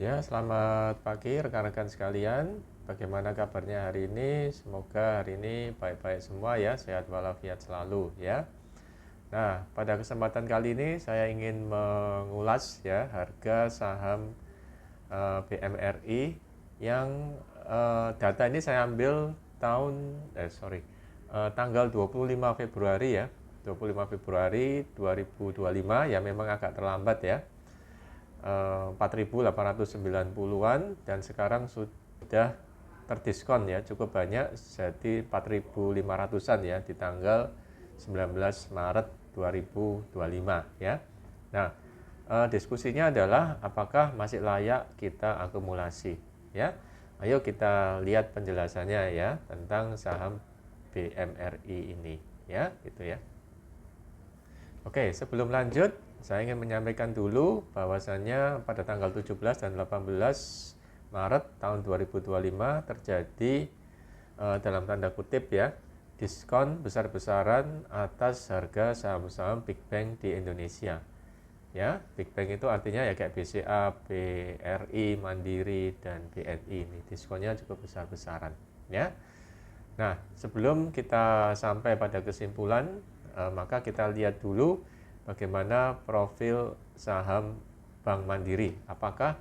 Ya, selamat pagi rekan-rekan sekalian. Bagaimana kabarnya hari ini? Semoga hari ini baik-baik semua ya, sehat walafiat selalu ya. Nah, pada kesempatan kali ini saya ingin mengulas ya harga saham BMRI yang data ini saya ambil tanggal 25 Februari ya. 25 Februari 2025 ya, memang agak terlambat ya. 4.890-an dan sekarang sudah terdiskon ya cukup banyak, jadi 4.500-an ya di tanggal 19 Maret 2025 ya. Nah, diskusinya adalah apakah masih layak kita akumulasi ya. Ayo kita lihat penjelasannya ya tentang saham BMRI ini ya, gitu ya. Oke, sebelum lanjut, saya ingin menyampaikan dulu bahwasannya pada tanggal 17 dan 18 Maret tahun 2025 terjadi dalam tanda kutip ya, diskon besar-besaran atas harga saham-saham Big Bank di Indonesia. Ya, Big Bank itu artinya ya kayak BCA, BRI, Mandiri, dan BNI. Ini diskonnya cukup besar-besaran ya. Nah, sebelum kita sampai pada kesimpulan, maka kita lihat dulu bagaimana profil saham Bank Mandiri. Apakah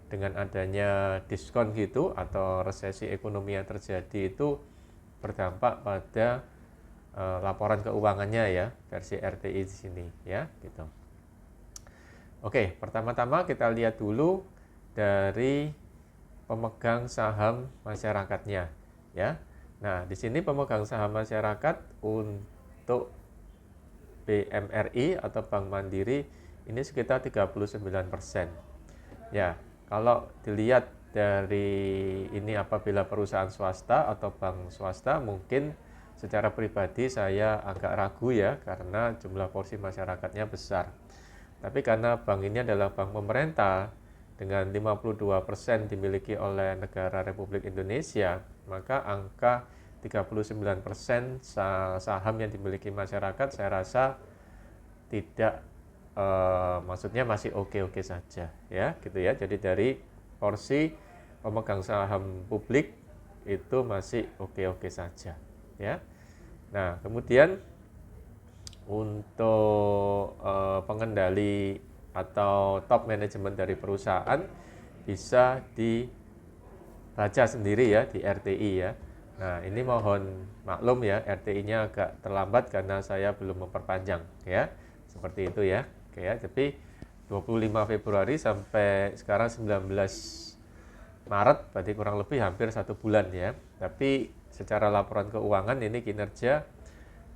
dengan adanya diskon gitu atau resesi ekonomi yang terjadi itu berdampak pada laporan keuangannya ya, versi RTI di sini ya, gitu. Oke, pertama-tama kita lihat dulu dari pemegang saham masyarakatnya ya. Nah, di sini pemegang saham masyarakat untuk BMRI atau Bank Mandiri ini sekitar 39%. Ya, kalau dilihat dari ini apabila perusahaan swasta atau bank swasta mungkin secara pribadi saya agak ragu ya karena jumlah porsi masyarakatnya besar. Tapi karena bank ini adalah bank pemerintah dengan 52% dimiliki oleh negara Republik Indonesia, maka angka 39% saham yang dimiliki masyarakat saya rasa tidak maksudnya masih oke-oke saja ya, gitu ya. Jadi dari porsi pemegang saham publik itu masih oke-oke saja ya. Nah, kemudian untuk pengendali atau top manajemen dari perusahaan bisa dibaca sendiri ya di RTI ya. Nah, ini mohon maklum ya, RTI-nya agak terlambat karena saya belum memperpanjang ya. Seperti itu ya. Oke ya, tapi 25 Februari sampai sekarang 19 Maret, berarti kurang lebih hampir 1 bulan ya. Tapi secara laporan keuangan ini kinerja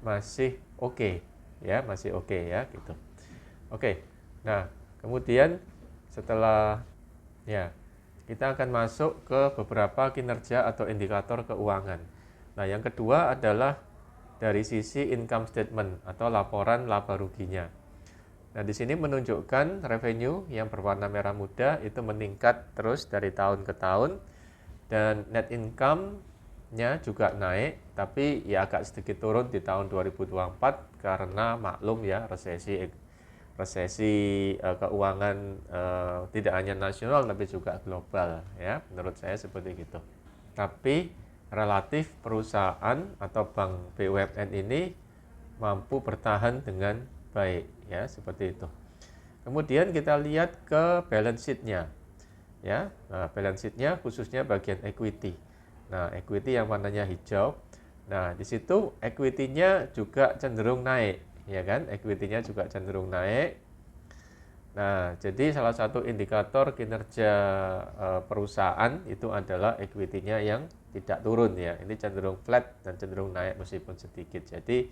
masih oke ya, masih oke ya gitu. Oke. Nah, kemudian setelah ya kita akan masuk ke beberapa kinerja atau indikator keuangan. Nah, yang kedua adalah dari sisi income statement atau laporan laba ruginya. Nah, di sini menunjukkan revenue yang berwarna merah muda itu meningkat terus dari tahun ke tahun dan net income-nya juga naik, tapi ya agak sedikit turun di tahun 2024 karena maklum ya resesi keuangan tidak hanya nasional tapi juga global ya, menurut saya seperti itu. Tapi relatif perusahaan atau bank BUMN ini mampu bertahan dengan baik ya, seperti itu. Kemudian kita lihat ke balance sheet-nya ya. Nah, balance sheet-nya khususnya bagian equity. Nah, equity yang warnanya hijau. Nah, di situ equity-nya juga cenderung naik ya kan? Equity-nya juga cenderung naik. Nah, jadi salah satu indikator kinerja perusahaan itu adalah equity-nya yang tidak turun ya. Ini cenderung flat dan cenderung naik meskipun sedikit. Jadi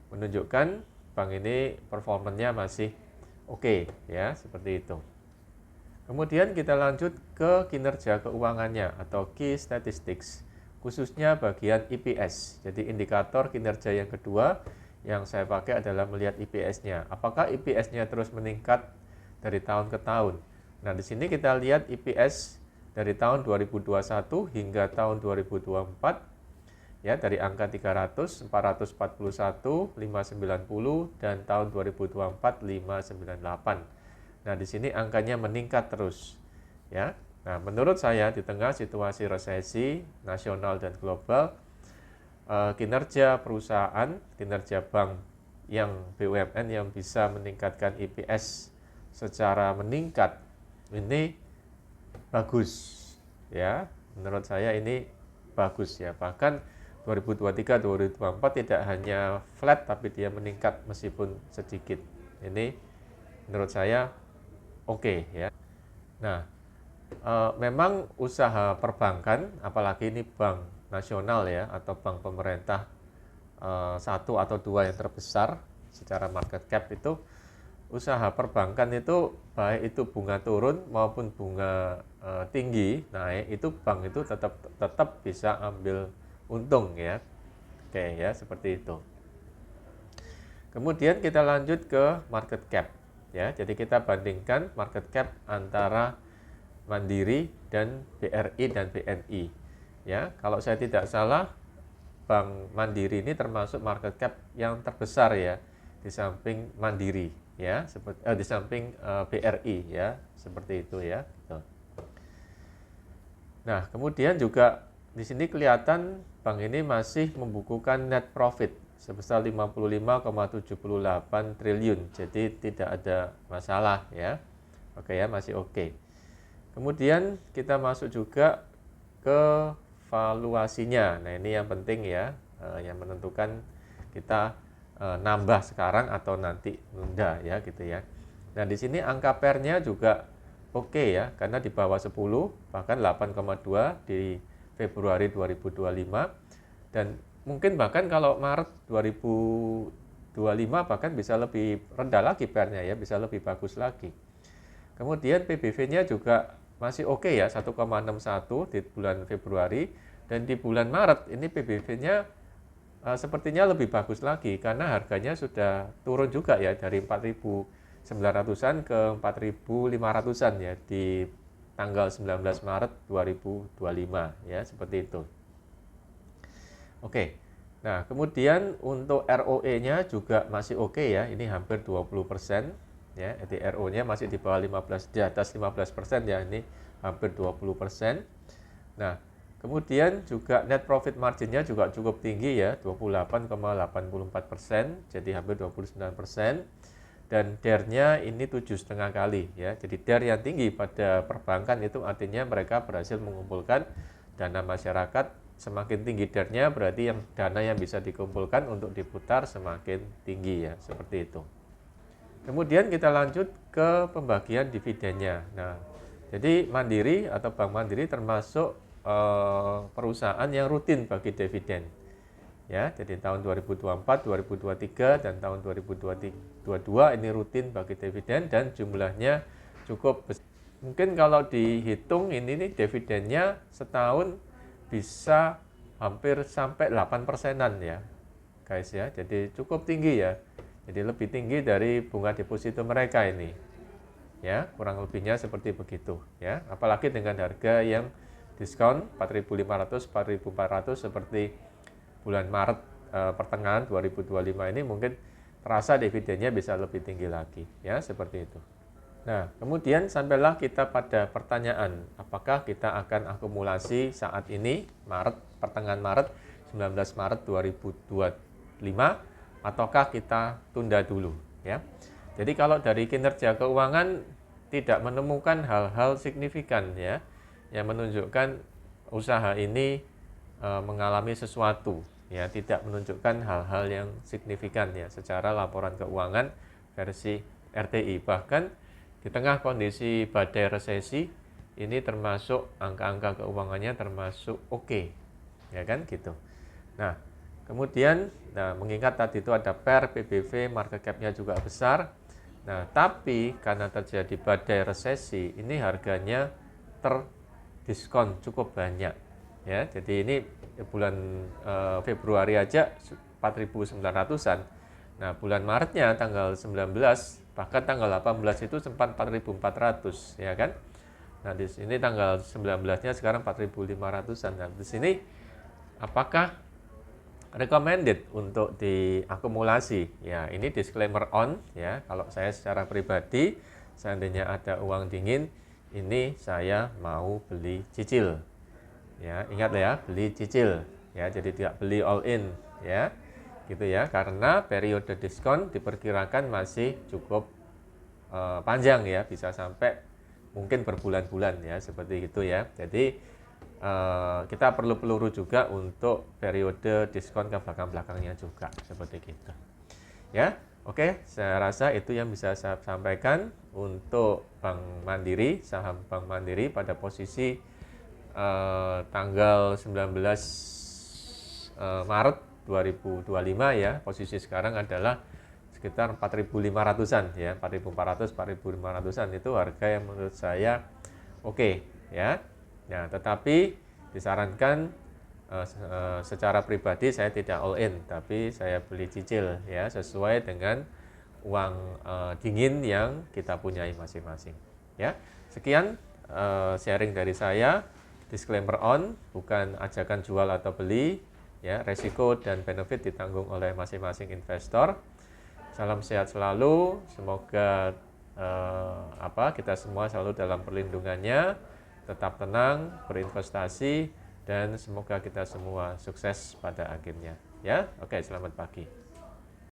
menunjukkan bank ini performanya masih oke ya, seperti itu. Kemudian kita lanjut ke kinerja keuangannya atau key statistics, khususnya bagian EPS. Jadi indikator kinerja yang kedua yang saya pakai adalah melihat EPS-nya. Apakah EPS-nya terus meningkat dari tahun ke tahun? Nah, di sini kita lihat EPS dari tahun 2021 hingga tahun 2024 ya, dari angka 300, 441, 590 dan tahun 2024 598. Nah, di sini angkanya meningkat terus ya. Nah, menurut saya di tengah situasi resesi nasional dan global, kinerja perusahaan, kinerja bank yang BUMN yang bisa meningkatkan EPS secara meningkat ini bagus, ya. Menurut saya ini bagus ya. Bahkan 2023-2024 tidak hanya flat tapi dia meningkat meskipun sedikit. Ini menurut saya oke, ya. Nah, memang usaha perbankan, apalagi ini bank nasional ya atau bank pemerintah, satu atau dua yang terbesar secara market cap itu, usaha perbankan itu baik itu bunga turun maupun bunga tinggi naik, itu bank itu tetap bisa ambil untung ya. Oke ya, seperti itu. Kemudian kita lanjut ke market cap ya. Jadi kita bandingkan market cap antara Mandiri dan BRI dan BNI. Ya, kalau saya tidak salah Bank Mandiri ini termasuk market cap yang terbesar ya di samping Mandiri ya, di samping BRI ya, seperti itu ya. Gitu. Nah, kemudian juga di sini kelihatan bank ini masih membukukan net profit sebesar 55,78 triliun. Jadi tidak ada masalah ya. Oke ya, masih oke. Kemudian kita masuk juga ke valuasinya. Nah, ini yang penting ya, yang menentukan kita nambah sekarang atau nanti nunda ya gitu ya. Nah, di sini angka PER-nya juga oke ya, karena di bawah 10, bahkan 8,2 di Februari 2025, dan mungkin bahkan kalau Maret 2025 bahkan bisa lebih rendah lagi PER-nya ya, bisa lebih bagus lagi. Kemudian PBV-nya juga masih oke ya, 1,61 di bulan Februari, dan di bulan Maret ini PBV-nya sepertinya lebih bagus lagi karena harganya sudah turun juga ya dari 4.900-an ke 4.500-an ya di tanggal 19 Maret 2025 ya, seperti itu. Oke. Nah, kemudian untuk ROE-nya juga masih oke ya, ini hampir 20%. Ya, jadi RO-nya masih di bawah 15, di atas 15% ya, ini hampir 20%. Nah, kemudian juga net profit margin-nya juga cukup tinggi ya, 28,84%, jadi hampir 29%. Dan DER-nya ini 7,5 kali ya. Jadi DER yang tinggi pada perbankan itu artinya mereka berhasil mengumpulkan dana masyarakat. Semakin tinggi DER-nya berarti yang dana yang bisa dikumpulkan untuk diputar semakin tinggi ya, seperti itu. Kemudian kita lanjut ke pembagian dividennya. Nah, jadi Mandiri atau Bank Mandiri termasuk perusahaan yang rutin bagi dividen. Ya, jadi tahun 2024, 2023 dan tahun 2022 ini rutin bagi dividen dan jumlahnya cukup besar. Mungkin kalau dihitung ini dividennya setahun bisa hampir sampai 8%-an ya, guys ya. Jadi cukup tinggi ya. Jadi lebih tinggi dari bunga deposito mereka ini. Ya, kurang lebihnya seperti begitu ya. Apalagi dengan harga yang diskon 4.500, 4.400 seperti bulan Maret pertengahan 2025 ini, mungkin terasa dividennya bisa lebih tinggi lagi ya, seperti itu. Nah, kemudian sampailah kita pada pertanyaan, apakah kita akan akumulasi saat ini Maret, pertengahan Maret, 19 Maret 2025, ataukah kita tunda dulu ya. Jadi kalau dari kinerja keuangan tidak menemukan hal-hal signifikan ya yang menunjukkan usaha ini mengalami sesuatu ya, tidak menunjukkan hal-hal yang signifikan ya secara laporan keuangan versi RTI. Bahkan di tengah kondisi badai resesi ini termasuk angka-angka keuangannya termasuk oke ya kan gitu. Nah, kemudian mengingat tadi itu ada PER, PBV, market cap-nya juga besar. Nah, tapi karena terjadi badai resesi, ini harganya terdiskon cukup banyak. Ya, jadi ini bulan Februari aja 4.900-an. Nah, bulan Maretnya tanggal 19, bahkan tanggal 18 itu sempat 4.400, ya kan? Nah, di sini tanggal 19-nya sekarang 4.500-an. Nah, di sini apakah recommended untuk diakumulasi? Ya, ini disclaimer on ya. Kalau saya secara pribadi seandainya ada uang dingin, ini saya mau beli cicil. Ya, ingat ya, beli cicil ya, jadi tidak beli all in ya. Gitu ya, karena periode diskon diperkirakan masih cukup panjang ya, bisa sampai mungkin berbulan-bulan ya, seperti itu ya. Jadi kita perlu peluru juga untuk periode diskon ke belakang-belakangnya juga, seperti itu. Ya, oke, saya rasa itu yang bisa saya sampaikan untuk Bank Mandiri, saham Bank Mandiri pada posisi tanggal 19 Maret 2025 ya. Posisi sekarang adalah sekitar 4.500-an ya, 4.400, 4.500-an itu harga yang menurut saya oke ya. Nah, tetapi disarankan secara pribadi saya tidak all in, tapi saya beli cicil ya, sesuai dengan uang dingin yang kita punyai masing-masing. Ya, sekian sharing dari saya. Disclaimer on, bukan ajakan jual atau beli. Ya, resiko dan benefit ditanggung oleh masing-masing investor. Salam sehat selalu. Semoga kita semua selalu dalam perlindungannya. Tetap tenang, berinvestasi, dan semoga kita semua sukses pada akhirnya. Ya, oke, selamat pagi.